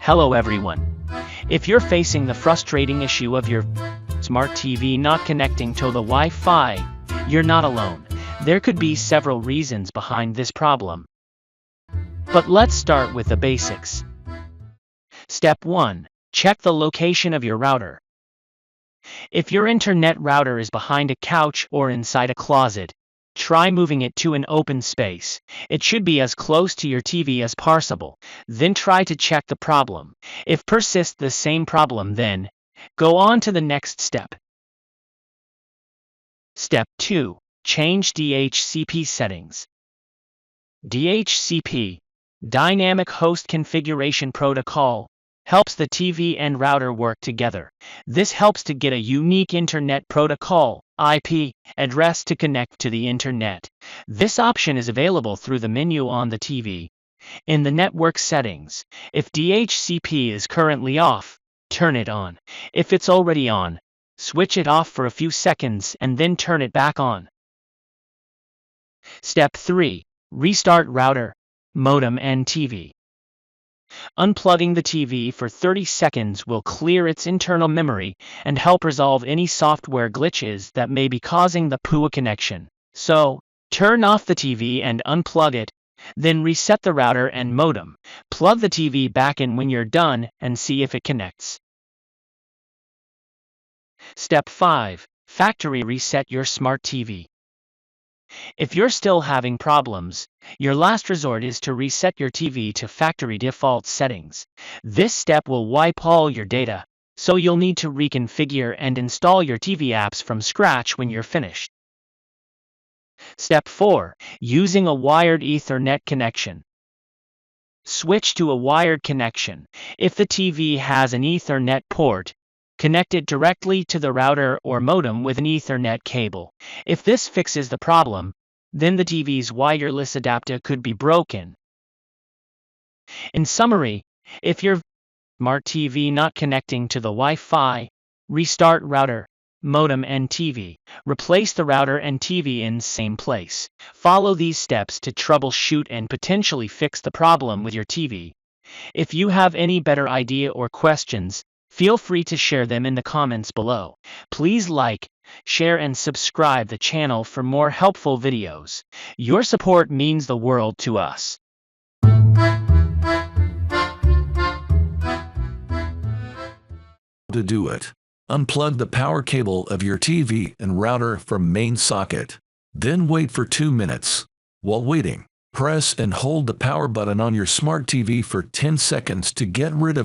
Hello everyone. If you're facing the frustrating issue of your smart TV not connecting to the Wi-Fi, you're not alone. There could be several reasons behind this problem. But let's start with the basics. Step 1. Check the location of your router. If your internet router is behind a couch or inside a closet, try moving it to an open space. It should be as close to your TV as possible. Then try to check the problem. If persists the same problem, then go on to the next step. Step 2. Change DHCP settings. DHCP, Dynamic Host Configuration Protocol, helps the TV and router work together. This helps to get a unique Internet Protocol (IP) address to connect to the Internet. This option is available through the menu on the TV. In the network settings, if DHCP is currently off, turn it on. If it's already on, switch it off for a few seconds and then turn it back on. Step 3. Restart router, modem and TV. Unplugging the TV for 30 seconds will clear its internal memory and help resolve any software glitches that may be causing the poor connection. So, turn off the TV and unplug it, then reset the router and modem. Plug the TV back in when you're done and see if it connects. Step 5. Factory reset your smart TV. If you're still having problems, your last resort is to reset your TV to factory default settings. This step will wipe all your data, so you'll need to reconfigure and install your TV apps from scratch when you're finished. Step 4. Using a wired Ethernet connection. Switch to a wired connection. If the TV has an Ethernet port, connect it directly to the router or modem with an Ethernet cable. If this fixes the problem, then the TV's wireless adapter could be broken. In summary, if your smart TV not connecting to the Wi-Fi, restart router, modem and TV. Replace the router and TV in same place. Follow these steps to troubleshoot and potentially fix the problem with your TV. If you have any better idea or questions, feel free to share them in the comments below. Please like, share and subscribe the channel for more helpful videos. Your support means the world to us. To do it, unplug the power cable of your TV and router from main socket. Then wait for 2 minutes. While waiting, press and hold the power button on your smart TV for 10 seconds to get rid of